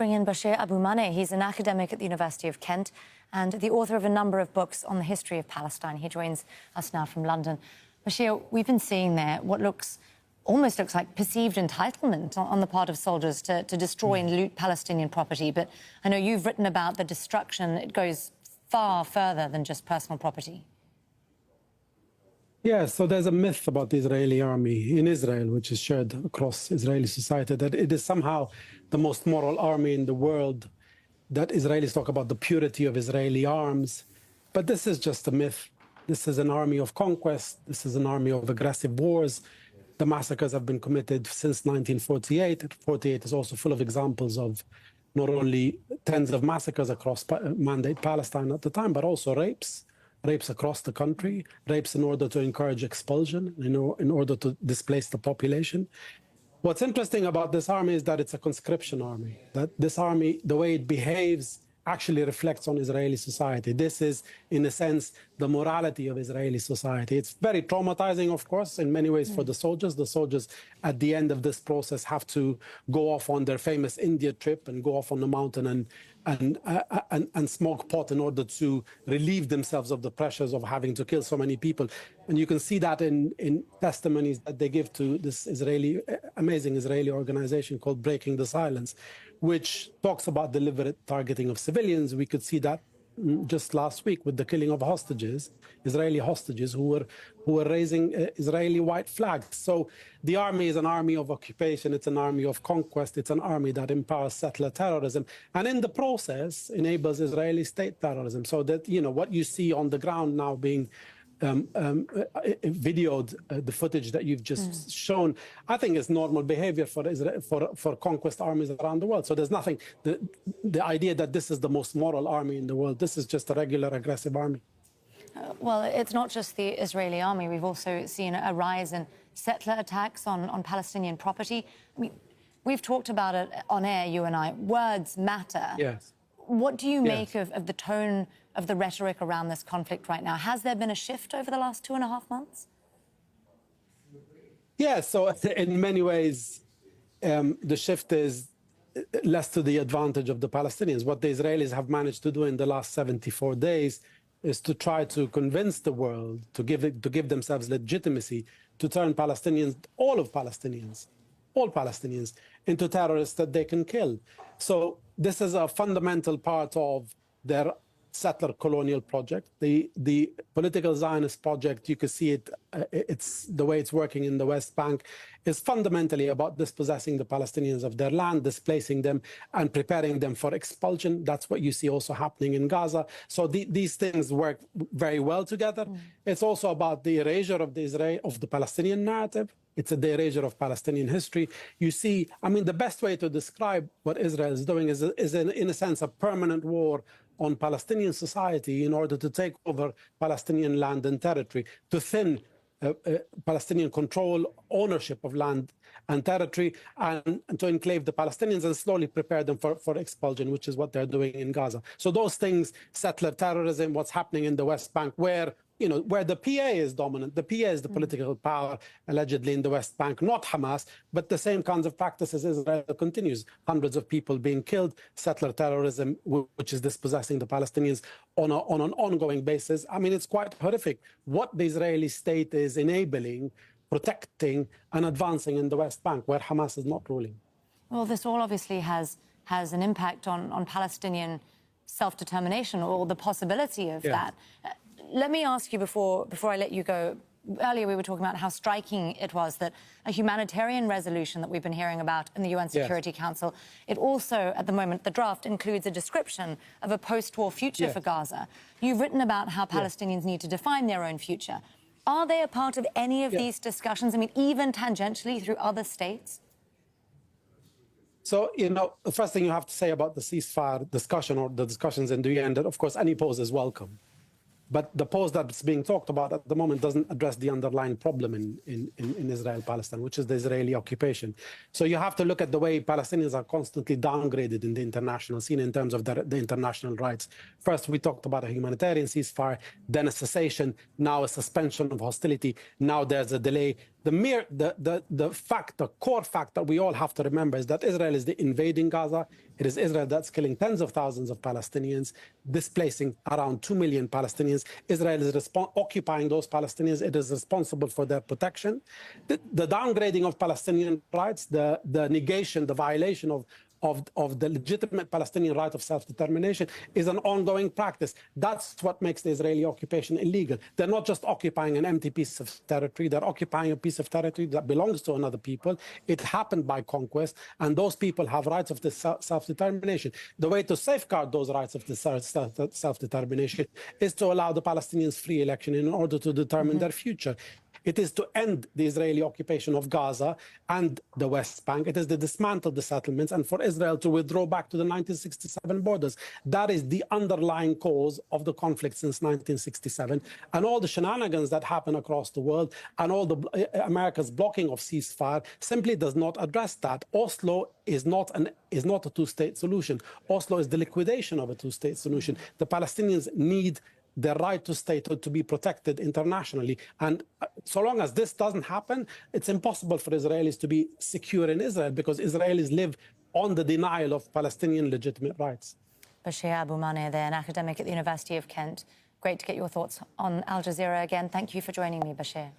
bring in Bashir Abou-Maneh. He's an academic at the University of Kent and the author of a number of books on the history of Palestine. He joins us now from London. Bashir, we've been seeing there what almost looks like perceived entitlement on the part of soldiers to destroy and loot Palestinian property. But I know you've written about the destruction. It goes far further than just personal property. Yeah, so there's a myth about the Israeli army in Israel, which is shared across Israeli society, that it is somehow the most moral army in the world, that Israelis talk about the purity of Israeli arms. But this is just a myth. This is an army of conquest. This is an army of aggressive wars. The massacres have been committed since 1948. 48 is also full of examples of not only tens of massacres across Mandate Palestine at the time, but also rapes across the country, rapes in order to encourage expulsion, in order to displace the population. What's interesting about this army is that it's a conscription army, that this army, the way it behaves, actually reflects on Israeli society. This is, in a sense, the morality of Israeli society. It's very traumatizing, of course, in many ways for the soldiers. The soldiers, at the end of this process, have to go off on their famous India trip and go off on the mountain and smoke pot in order to relieve themselves of the pressures of having to kill so many people. And you can see that in testimonies that they give to this amazing Israeli organization called Breaking the Silence, which talks about deliberate targeting of civilians. We could see that just last week with the killing of hostages, Israeli hostages who were raising Israeli white flags. So the army is an army of occupation. It's an army of conquest. It's an army that empowers settler terrorism, and in the process enables Israeli state terrorism. So that, what you see on the ground now being videoed, the footage that you've just shown, I think is normal behavior for conquest armies around the world. So there's nothing, the idea that this is the most moral army in the world, this is just a regular aggressive army. Well, it's not just the Israeli army. We've also seen a rise in settler attacks on Palestinian property. I mean, we've talked about it on air, you and I. Words matter. Yes. What do you make of the tone of the rhetoric around this conflict right now? Has there been a shift over the last 2.5 months? Yeah, so in many ways, the shift is less to the advantage of the Palestinians. What the Israelis have managed to do in the last 74 days is to try to convince the world, to give themselves legitimacy, to turn Palestinians, all Palestinians, into terrorists that they can kill. So this is a fundamental part of their settler colonial project. The political Zionist project, you can see it, it's the way it's working in the West Bank, is fundamentally about dispossessing the Palestinians of their land, displacing them and preparing them for expulsion. That's what you see also happening in Gaza. So these things work very well together. It's also about the erasure of the Palestinian narrative. It's the erasure of Palestinian history. You see, I mean, the best way to describe what Israel is doing is in a sense, a permanent war on Palestinian society in order to take over Palestinian land and territory, to thin Palestinian control, ownership of land and territory, and to enclave the Palestinians and slowly prepare them for expulsion, which is what they're doing in Gaza. So those things, settler terrorism, what's happening in the West Bank, where the PA is dominant. The PA is the political power, allegedly, in the West Bank, not Hamas, but the same kinds of practices Israel continues. Hundreds of people being killed, settler terrorism, which is dispossessing the Palestinians on an ongoing basis. I mean, it's quite horrific what the Israeli state is enabling, protecting, and advancing in the West Bank, where Hamas is not ruling. Well, this all obviously has an impact on Palestinian self-determination, or the possibility of that. Let me ask you before I let you go. Earlier we were talking about how striking it was that a humanitarian resolution that we've been hearing about in the UN Security Council, it also, at the moment, the draft includes a description of a post-war future for Gaza. You've written about how Palestinians need to define their own future. Are they a part of any of these discussions? I mean, even tangentially through other states? So, the first thing you have to say about the ceasefire discussion, or the discussions in the UN, that, of course, any pause is welcome. But the pause that's being talked about at the moment doesn't address the underlying problem in Israel-Palestine, which is the Israeli occupation. So you have to look at the way Palestinians are constantly downgraded in the international scene in terms of the international rights. First, we talked about a humanitarian ceasefire, then a cessation, now a suspension of hostility. Now there's a delay. The core fact that we all have to remember is that Israel is invading Gaza. It is Israel that's killing tens of thousands of Palestinians, displacing around 2 million Palestinians. Israel is occupying those Palestinians. It is responsible for their protection. The downgrading of Palestinian rights, the negation, the violation of the legitimate Palestinian right of self-determination is an ongoing practice. That's what makes the Israeli occupation illegal. They're not just occupying an empty piece of territory. They're occupying a piece of territory that belongs to another people. It happened by conquest, and those people have rights of self-determination. The way to safeguard those rights of self-determination is to allow the Palestinians free election in order to determine their future. It is to end the Israeli occupation of Gaza and the West Bank. It is to dismantle the settlements and for Israel to withdraw back to the 1967 borders. That is the underlying cause of the conflict since 1967. And all the shenanigans that happen across the world and all the America's blocking of ceasefire simply does not address that. Oslo is not a two-state solution. Oslo is the liquidation of a two-state solution. The Palestinians need their right to statehood to be protected internationally. And so long as this doesn't happen, it's impossible for Israelis to be secure in Israel because Israelis live on the denial of Palestinian legitimate rights. Bashir Abu Maneh there, an academic at the University of Kent. Great to get your thoughts on Al Jazeera again. Thank you for joining me, Bashir.